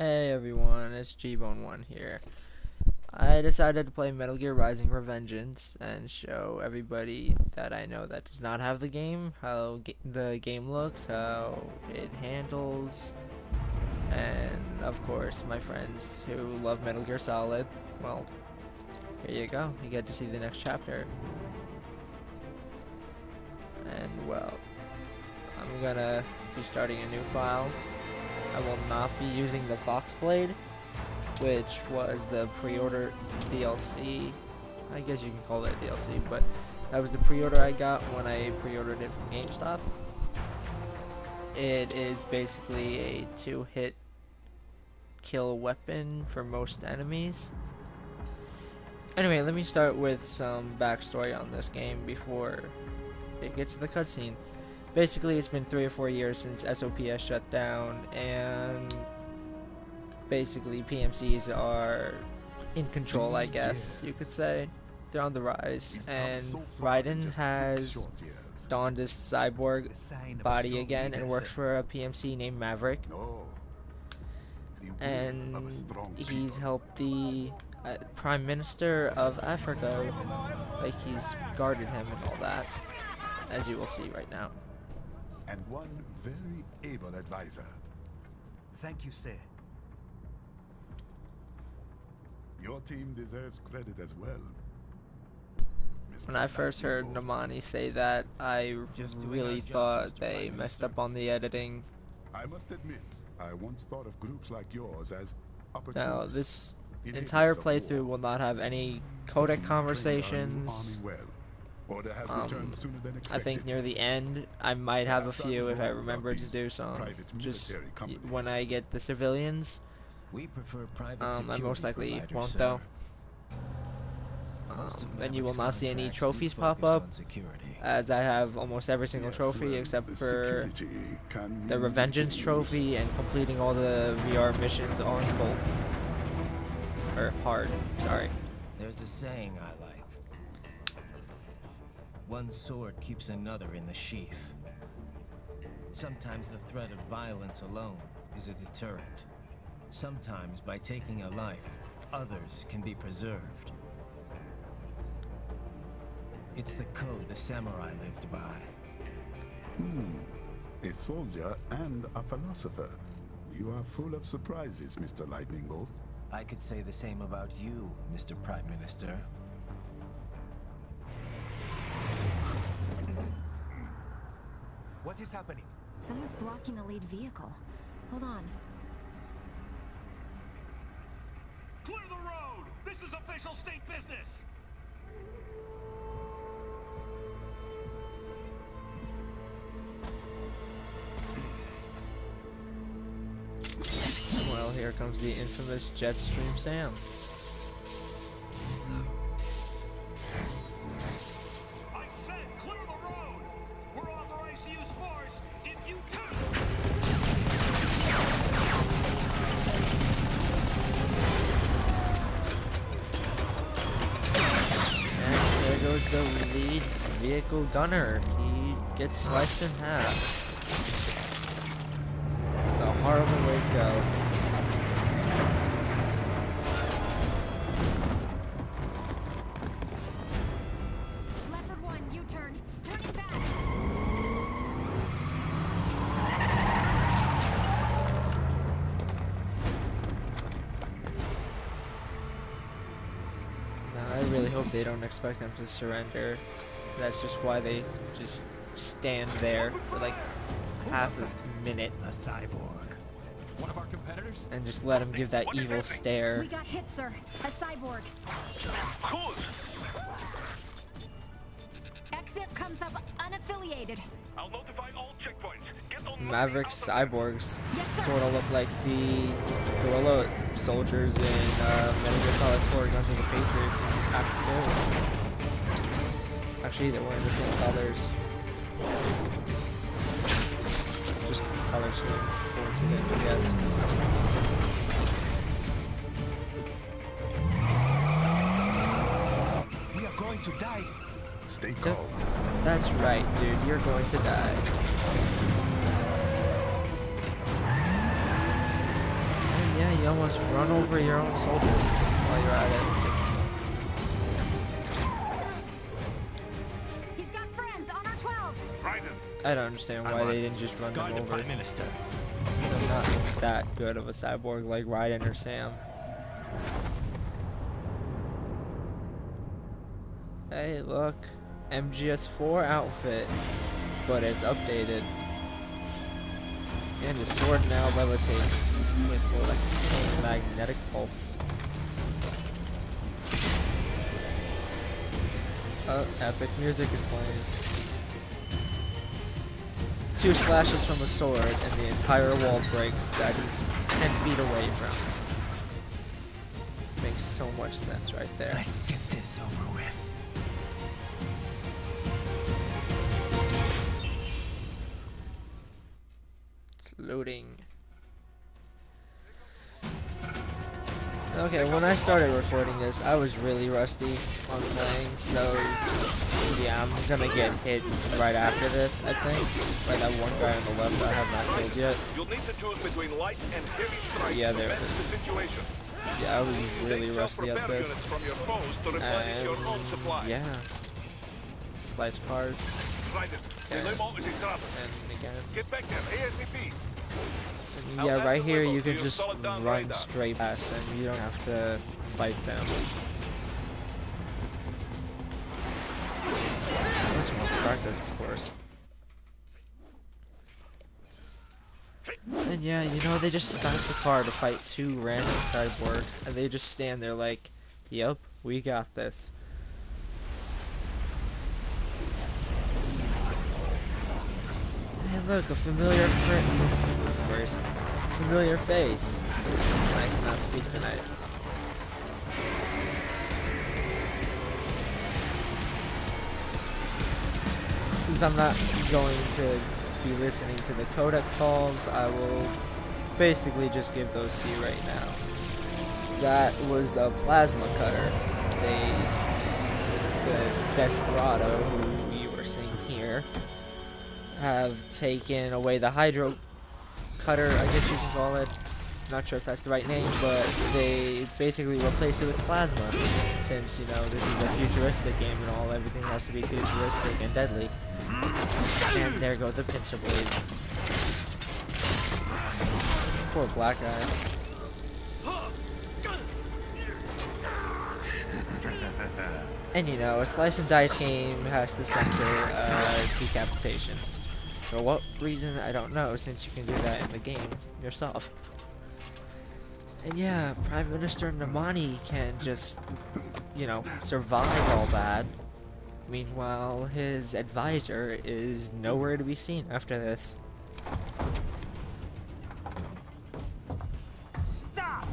Hey everyone, it's Gbonne 1 here. I decided to play Metal Gear Rising Revengeance and show everybody that I know that does not have the game how the game looks, how it handles, and of course my friends who love Metal Gear Solid. Well, here you go, you get to see the next chapter. And well, I'm gonna be starting a new file. I will not be using the Fox Blade, which was the pre-order DLC. I guess you can call it DLC, but that was the pre-order I got when I pre-ordered it from GameStop. It is basically a 2-hit kill weapon for most enemies. Anyway, let me start with some backstory on this game before it gets to the cutscene. Basically, it's been 3 or 4 years since SOPS shut down, and basically PMCs are in control, I guess you could say. They're on the rise, and Raiden has donned his cyborg body again and works for a PMC named Maverick. And he's helped the Prime Minister of Africa, like he's guarded him and all that, as you will see right now. And one very able advisor. Thank you, sir. Your team deserves credit as well. When I first heard Namani say that, I really thought they messed up on the editing. I must admit, I once thought of groups like yours as Now, this entire playthrough will not have any codec conversations. I think near the end, I might have a few if I remember to do some. Just when I get the civilians, I most likely won't though. And you will not see any trophies pop up, as I have almost every single trophy except for the Revengeance trophy and completing all the VR missions on gold. Or hard, sorry. There's a saying I like. One sword keeps another in the sheath. Sometimes the threat of violence alone is a deterrent. Sometimes by taking a life, others can be preserved. It's the code the samurai lived by. A soldier and a philosopher. You are full of surprises, Mr. Lightning Bolt. I could say the same about you, Mr. Prime Minister. What is happening? Someone's blocking the lead vehicle. Hold on. Clear the road! This is official state business! Well, here comes the infamous Jetstream Sam. I said clear the road! We're authorized to use force if you turn! And there goes the lead vehicle gunner. He gets sliced in half. It's a horrible way to go. Leopard 1, U-turn. Turn it back. Now, I really hope they don't expect them to surrender. That's just why they just stand there for like half a minute. A cyborg. One of our competitors? And just let him give that evil stare. We got hit, sir. A cyborg. Cool! XF comes up unaffiliated. I'll notify all checkpoints. Get on Maverick cyborgs Yes, sir. sort of look like the guerrilla soldiers in Metal Gear Solid 4 Guns of the Patriots in Act 2. Actually, they're wearing the same colors. Just color scheme coincidence, I guess. We are going to die. Stay calm. That's right, dude. You're going to die. And yeah, almost run over your own soldiers while you're at it. He's got friends on our 12. I don't understand why they didn't just run them Guard the over. Prime Minister. They're not that good of a cyborg like Raiden or Sam. Hey, look. MGS4 outfit. But it's updated. And the sword now levitates with electromagnetic pulse. Oh, epic music is playing. 2 slashes from a sword and the entire wall breaks that he's 10 feet away from. Makes so much sense right there. Let's get this over with. It's loading. Okay, when I started recording this, I was really rusty on playing, so yeah, I'm gonna get hit right after this, I think. By that one guy on the left I have not killed yet. You'll need to choose between light and heavy strikes Yeah, to there it manage is. the situation. Yeah, I was really Take rusty at self-repair this. units from your foes to replenish your own supply. Yeah. Slice cars. Raiden, Yeah. the limo is in trouble. And again. Get back there ASAP. And yeah, right here you can just run straight past them. You don't have to fight them. That's more practice, of course. And yeah, you know, they just stop the car to fight 2 random cyborgs, and they just stand there like, yep, we got this. Hey, look, a familiar familiar face. I cannot speak tonight. Since I'm not going to be listening to the codec calls, I will basically just give those to you right now. That was a plasma cutter. The Desperado, who you were seeing here, have taken away the hydro cutter, I guess you can call it. Not sure if that's the right name, but they basically replaced it with plasma. Since, you know, this is a futuristic game and all, everything has to be futuristic and deadly. And there go the pincer blades. Poor black guy. And you know, a slice and dice game has to censor decapitation. For what reason, I don't know, since you can do that in the game yourself. And yeah, Prime Minister Namani can just, you know, survive all that. Meanwhile, his advisor is nowhere to be seen after this. Stop!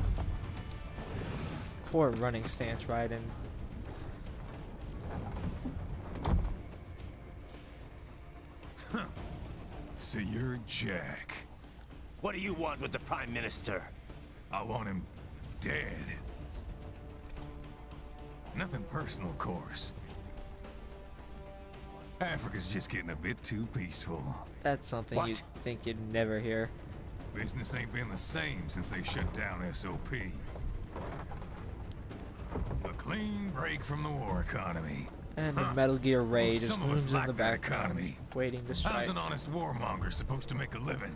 Poor running stance, Raiden. So you're Jack. What do you want with the Prime Minister? I want him dead. Nothing personal, of course. Africa's just getting a bit too peaceful. That's something What? you'd think you'd never hear. Business ain't been the same since they shut down SOP. A clean break from the war economy. And the Metal Gear Ray Well, just some of us looms in lack the that background, economy. waiting to strike. How's an honest warmonger supposed to make a living?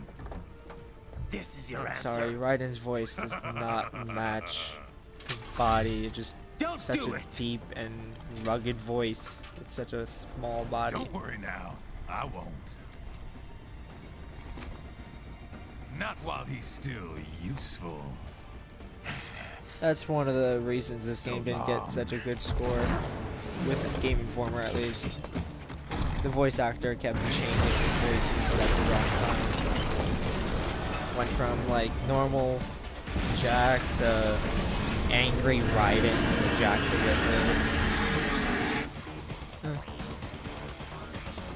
This is your I'm answer. sorry, Raiden's voice does not match his body. It's just Don't such do a it. deep and rugged voice. It's such a small body. Don't worry now. I won't. Not while he's still useful. That's one of the reasons this So game didn't long. get such a good score, with Game Informer at least. The voice actor kept changing voices at the wrong time. Went from like normal Jack to angry Raiden to Jack the Ripper.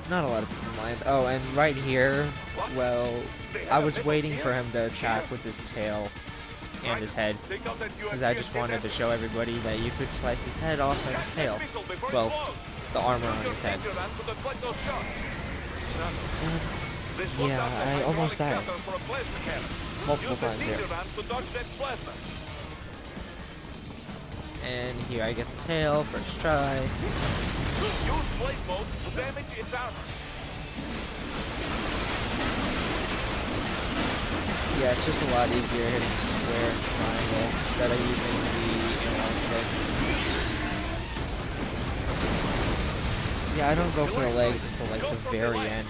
Not a lot of people mind. Oh, and right here, well, I was waiting for him to attack with his tail and his head, because I just wanted to show everybody that you could slice his head off and his tail. Well, the armor on his head. And, yeah, I almost died. multiple times here. And here I get the tail, first try. Yeah, it's just a lot easier hitting square and triangle instead of using the inline sticks. Yeah, I don't go for the legs until like the very end.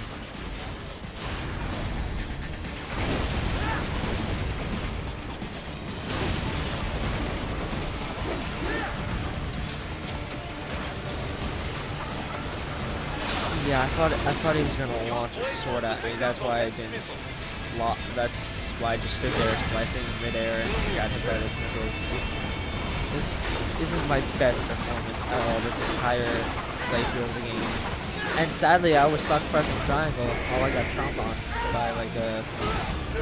Yeah, I thought he was gonna launch a sword at me. That's why I didn't. That's why I just stood there slicing midair and got hit by those missiles. This isn't my best performance at all this entire playthrough of the game. And sadly, I was stuck pressing triangle while I got stomped on by like a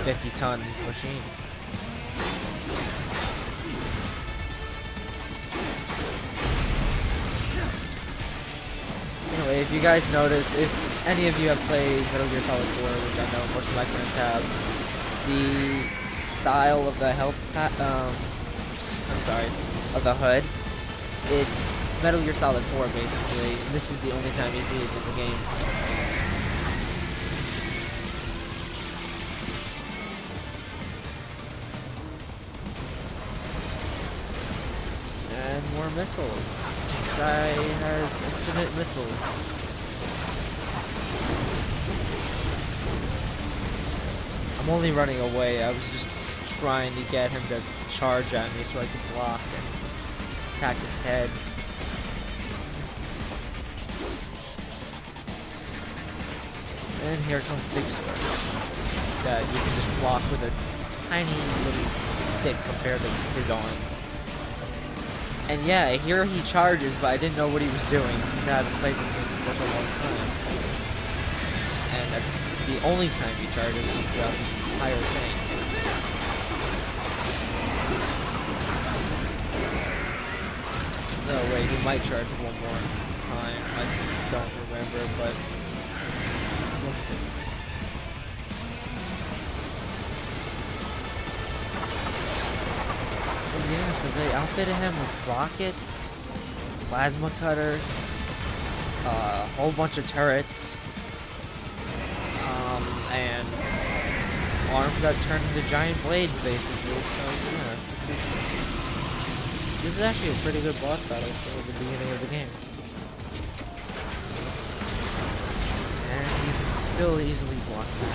50-ton machine. Anyway, if you guys notice, if any of you have played Metal Gear Solid 4, which I know most of my friends have, the style of the health of the HUD, it's Metal Gear Solid 4 basically, and this is the only time you see it in the game. And more missiles. This guy has infinite missiles. I'm only running away. I was just trying to get him to charge at me so I could block and attack his head. And here comes Big Sword that you can just block with a tiny little stick compared to his arm. And yeah, here he charges, but I didn't know what he was doing since I haven't played this game in such a long time. And that's the only time he charges throughout this entire thing. No, wait, he might charge one more time. I don't remember, but we'll see. Yeah, so they outfitted him with rockets, plasma cutter, a whole bunch of turrets, and arms that turn into giant blades, basically. So yeah, this is actually a pretty good boss battle for the beginning of the game, and you can still easily block that.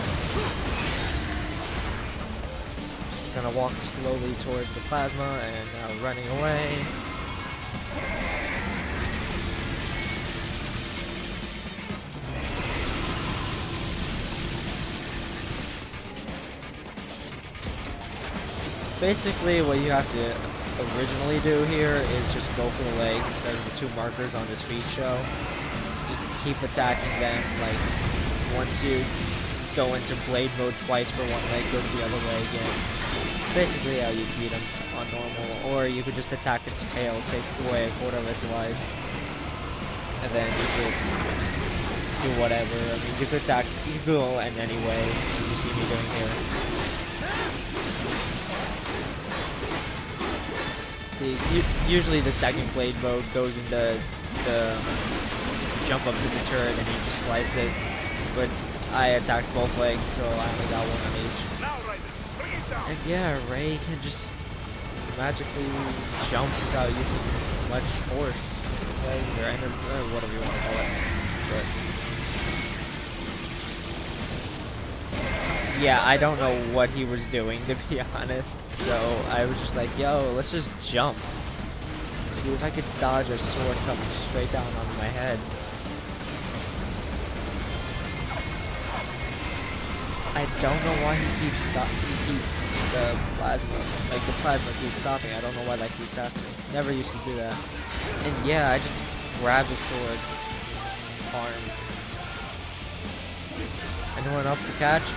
Gonna walk slowly towards the plasma and now running away. Basically, what you have to originally do here is just go for the legs as the two markers on this feed show. Just keep attacking them. Like, once you go into blade mode twice for one leg, go to the other leg again. Basically how you beat him on normal, or you could just attack its tail, it takes away a quarter of its life, and then you just do whatever. I mean, you could attack, you could go in any way, as you see me doing here. See, usually the second blade mode goes into the jump up to the turret and you just slice it, but I attacked both legs, so I only got one on each. And yeah, Ray can just magically jump without using much force. Or energy, whatever you want to call it. But yeah, I don't know what he was doing, to be honest. So I was just like, yo, let's just jump. See if I could dodge a sword coming straight down on my head. I don't know why he keeps the plasma, like the plasma keeps stopping. I don't know why that keeps happening. Never used to do that. And yeah, I just grabbed the sword. Arm. Anyone up for catch?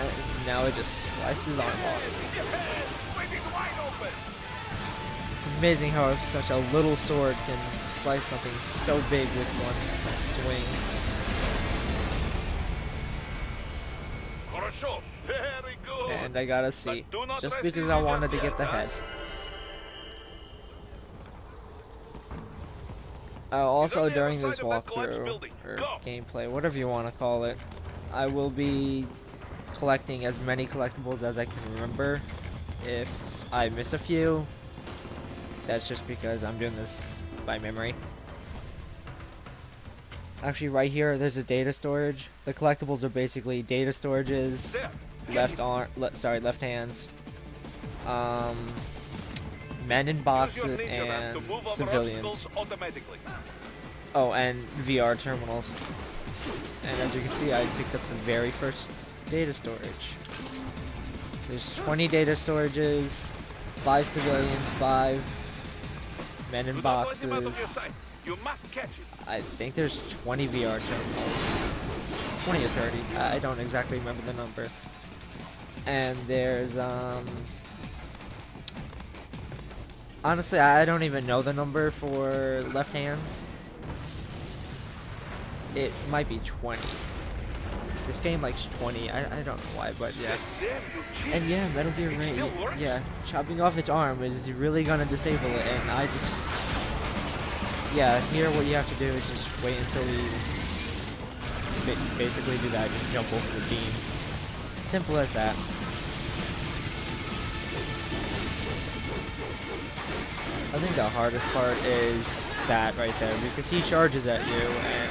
And now it just slices his arm off. It's amazing how such a little sword can slice something so big with one swing. and I got a C. Just because I wanted to get the head. Also, during this walkthrough, or gameplay, whatever you want to call it, I will be collecting as many collectibles as I can remember. If I miss a few, that's just because I'm doing this by memory. Actually, right here, there's a data storage. The collectibles are basically data storages, left hands, men in boxes, and civilians. Oh, and VR terminals. And as you can see, I picked up the very first data storage. There's 20 data storages, 5 civilians, 5 men in boxes. I think there's 20 VR terminals. 20 or 30. I don't exactly remember the number. And there's, honestly, I don't even know the number for left hands. It might be 20. This game likes 20. I don't know why, but yeah. And yeah, Metal Gear Ray, yeah, chopping off its arm is really gonna disable it, and I just... Yeah, here what you have to do is just wait until you basically do that, just jump over the beam. Simple as that. I think the hardest part is that right there, because he charges at you, and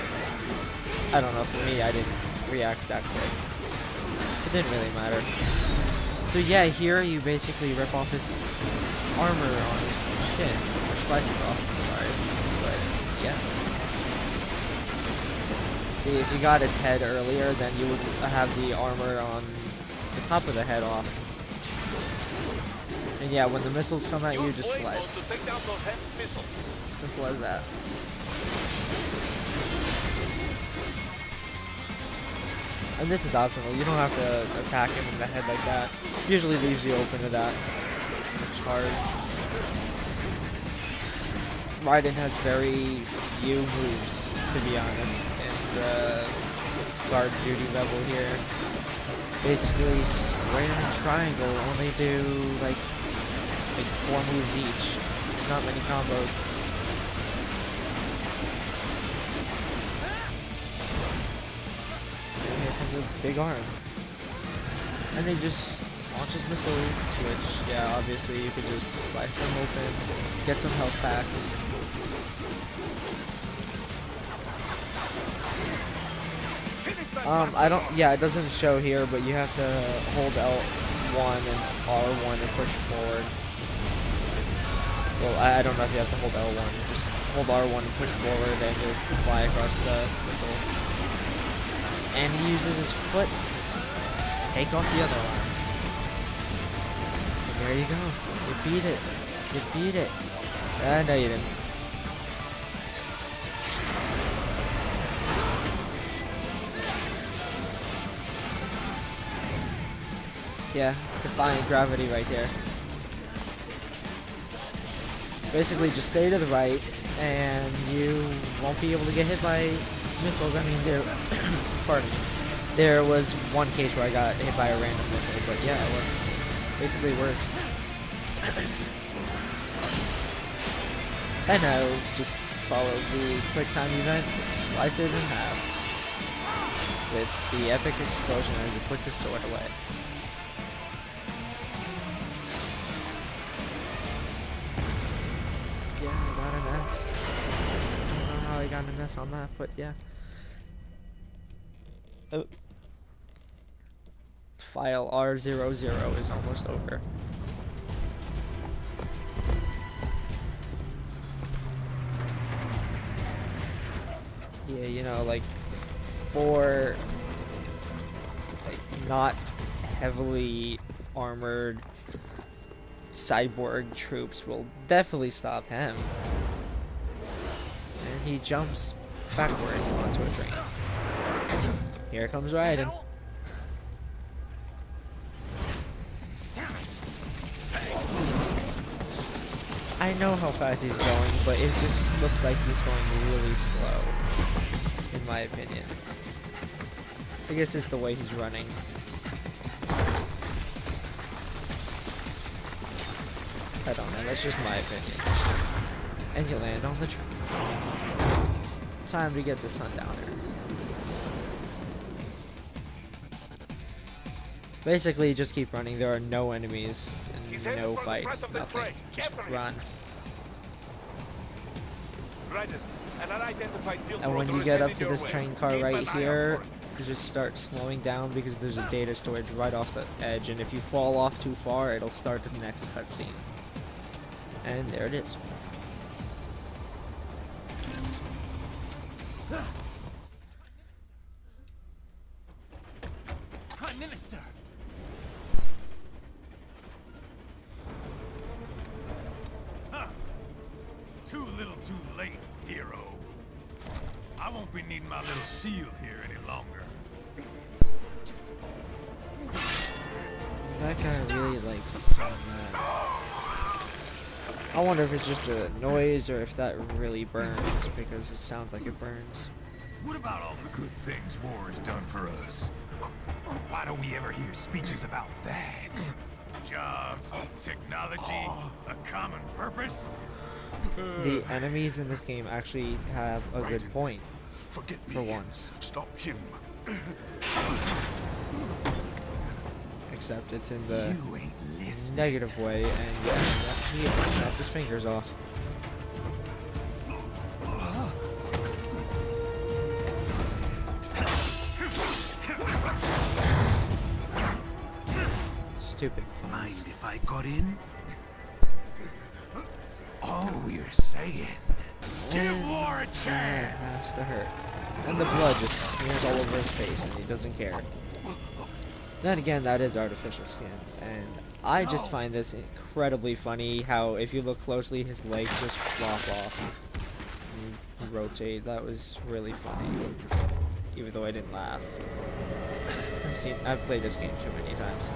I don't know, for me, I didn't react that quick. It didn't really matter. So yeah, here you basically rip off his armor on his chin, or slice it off, I'm sorry, but yeah. See, if you got its head earlier, then you would have the armor on the top of the head off. And yeah, when the missiles come at you, just slice. Simple as that. And this is optional. You don't have to attack him in the head like that. Usually leaves you open to that charge. Raiden has very few moves, to be honest, in the guard duty level here. Basically, square and triangle only do like 4 moves each. There's not many combos. A big arm, and he just launches missiles, which, yeah, obviously you could just slice them open, get some health packs. It doesn't show here, but you have to hold L1 and R1 and push forward. Well, I don't know if you have to hold L1, just hold R1 and push forward and you'll fly across the missiles. And he uses his foot to take off the other arm. And there you go. You beat it. You beat it. No, you didn't. Yeah, defying gravity right there. Basically, just stay to the right, and you won't be able to get hit by missiles. I mean, pardon me. There was one case where I got hit by a random missile, but yeah, it basically works. And now just follow the quick time event, slice it in half with the epic explosion as he puts his sword away. Yeah, I got an S. I don't know how I got an S on that, but yeah. Oh. File R-00 is almost over. Yeah, you know, like, for like, not heavily armored cyborg troops will definitely stop him. And he jumps backwards onto a train. Here comes Raiden. I know how fast he's going, but it just looks like he's going really slow, in my opinion. I guess it's the way he's running. I don't know, that's just my opinion. And you land on the train. Time to get to Sundowner. Basically, just keep running. There are no enemies and no fights, nothing. Just run. And when you get up to this train car right here, you just start slowing down because there's a data storage right off the edge, and if you fall off too far, it'll start the next cutscene. And there it is. Prime Minister! Huh. Too little too late, hero. I won't be needing my little shield here any longer. That guy really likes doing that. I wonder if it's just a noise or if that really burns, because it sounds like it burns. What about all the good things war has done for us? Why don't we ever hear speeches about that? Jobs, technology, a common purpose? The enemies in this game actually have a good point, Forget me. for once. Stop him. Except it's in the You ain't listening. negative way, and yeah, he chopped his fingers off. Stupid puns. Mind if I got in? Oh, you're saying. Give war a That chance! has to hurt. And the blood just smears all over his face, and he doesn't care. Then again, that is artificial skin, and I just find this incredibly funny how if you look closely, his legs just flop off and rotate. That was really funny, even though I didn't laugh. I've played this game too many times.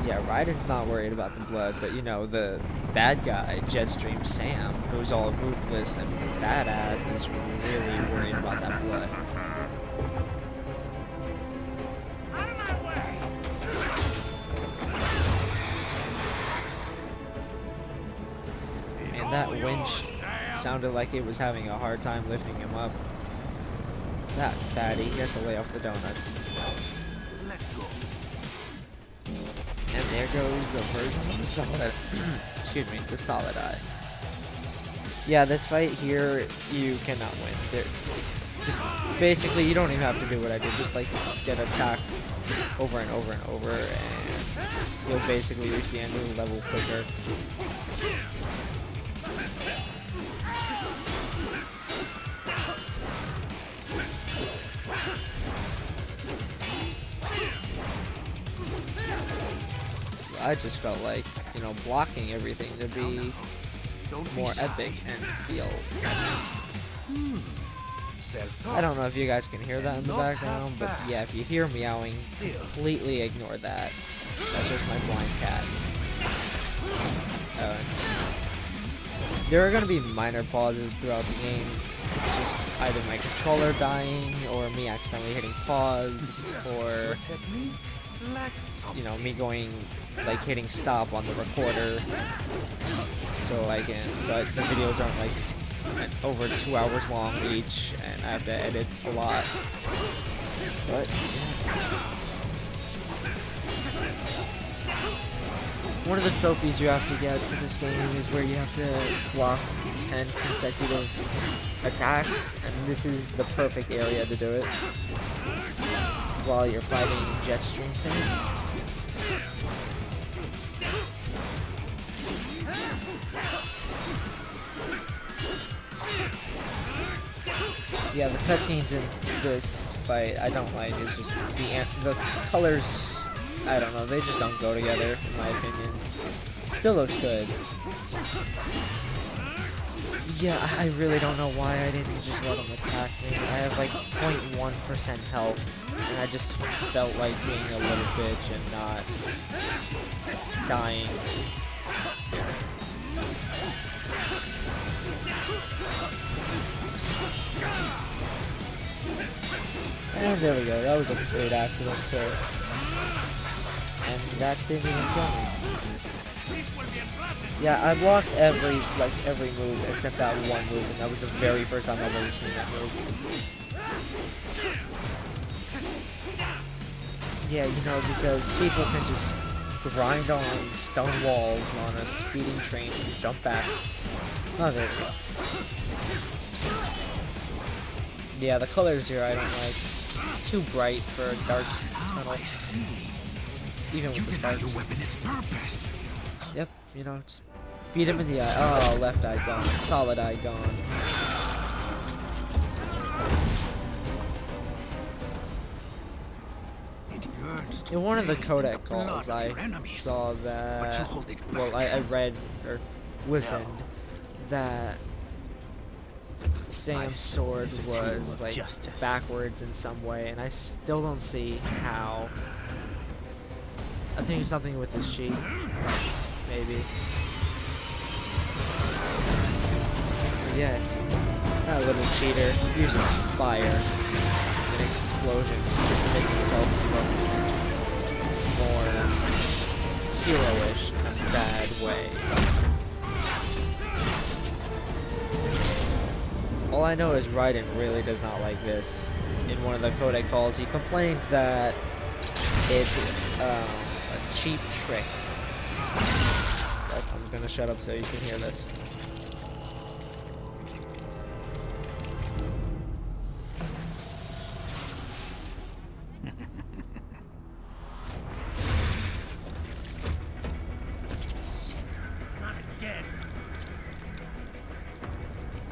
Yeah, Raiden's not worried about the blood, but you know, the bad guy, Jetstream Sam, who's all ruthless and badass, is really worried about that blood. And that winch sounded like it was having a hard time lifting him up. That fatty, he has to lay off the donuts. Let's go. And there goes the version of the solid, excuse me, the solid eye. Yeah, this fight here, you cannot win. Just basically, you don't even have to do what I did. Just like get attacked over and over and over, and you'll basically reach the end of the level quicker. I just felt like, you know, blocking everything to be more epic and feel epic. I don't know if you guys can hear that in the background, but yeah, if you hear meowing, completely ignore that. That's just my blind cat. There are going to be minor pauses throughout the game. It's just either my controller dying, or me accidentally hitting pause, or, you know, me going, like, hitting stop on the recorder, so the videos aren't, like, over 2 hours long each, and I have to edit a lot. But, yeah. One of the trophies you have to get for this game is where you have to block 10 consecutive attacks, and this is the perfect area to do it while you're fighting Jetstream Sam. Yeah, the cutscenes in this fight I don't like. It's just the colors, I don't know, they just don't go together in my opinion. Still looks good. Yeah, I really don't know why I didn't just let him attack me. I have like 0.1% health, and I just felt like being a little bitch and not dying. And there we go, that was a great accident too. and that didn't even kill me. Yeah, I blocked every move except that one move, and that was the very first time I've ever seen that move. Yeah, you know, because people can just grind on stone walls on a speeding train and jump back. Oh, there we go. Yeah, the colors here I don't like. It's too bright for a dark tunnel. Even with the sparks. Yep, you know, just beat him in the eye. Oh, left eye gone. Solid eye gone. In one of the codec calls, I saw that, well, I read, or listened, that Sam's sword was, like, backwards in some way, and I still don't see how. I think it's something with his sheath, maybe. Yeah, that little cheater uses fire and explosions just to make himself look more heroish in a bad way. All I know is Raiden really does not like this. In one of the codec calls, he complains that it's a cheap trick. But I'm gonna shut up so you can hear this.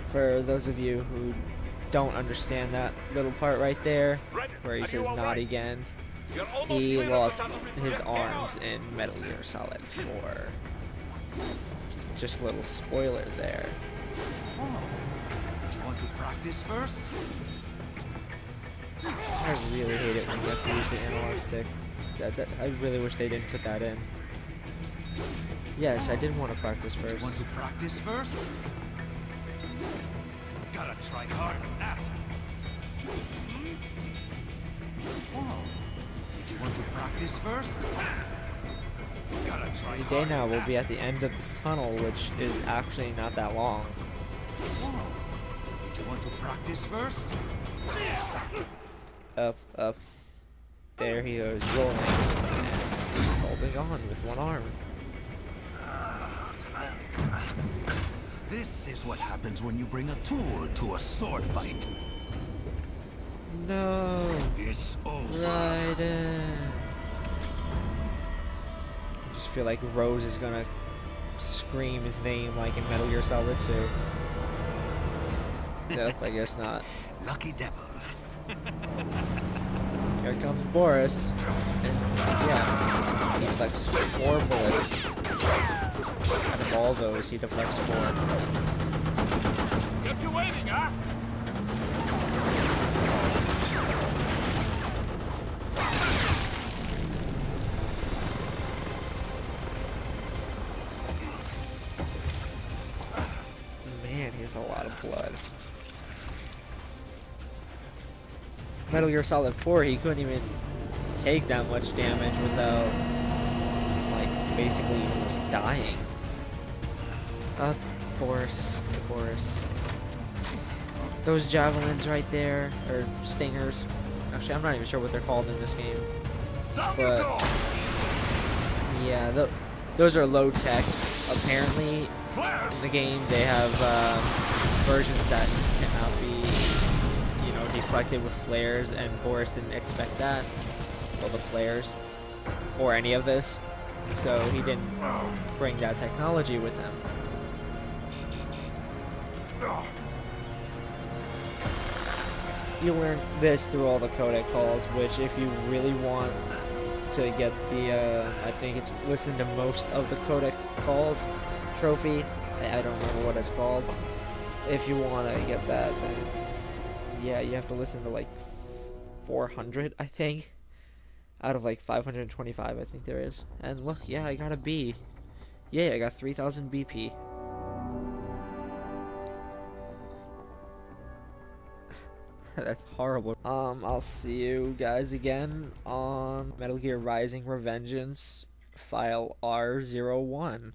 For those of you who don't understand that little part right there, where he says not again, he lost his arms in Metal Gear Solid 4. Just a little spoiler there. Oh, do you want to practice first? I really hate it when you have to use the analog stick. I really wish they didn't put that in. Yes, I did want to practice first. Do you want to practice first? Gotta try hard on that. Oh, did you want to practice first? Gotta try Any day now we'll be at the end of this tunnel, which is actually not that long. Oh, did you want to practice first? Up, up. There he goes, rolling. And he's holding on with one arm. This is what happens when you bring a tool to a sword fight. No! It's over. Raiden! I just feel like Rose is gonna scream his name like in Metal Gear Solid 2. Nope, I guess not. Lucky devil. Here comes Boris. And yeah, he deflects 4 bullets. Out of all those, he deflects 4. Kept you waiting, huh? Man, he has a lot of blood. Metal Gear Solid 4, he couldn't even take that much damage without, like, basically almost dying. Boris. Those javelins right there, or stingers. Actually, I'm not even sure what they're called in this game. But, yeah, those are low tech. Apparently, in the game, they have versions that cannot be, you know, deflected with flares, and Boris didn't expect that. Well, the flares, or any of this. So he didn't bring that technology with him. You learn this through all the codec calls, which if you really want to get the, I think it's listen to most of the codec calls trophy. I don't remember what it's called. If you want to get that, then yeah, you have to listen to like 400, I think. Out of like 525, I think there is. And look, yeah, I got a B. Yeah, I got 3,000 BP. That's horrible. I'll see you guys again on Metal Gear Rising Revengeance, file R-01.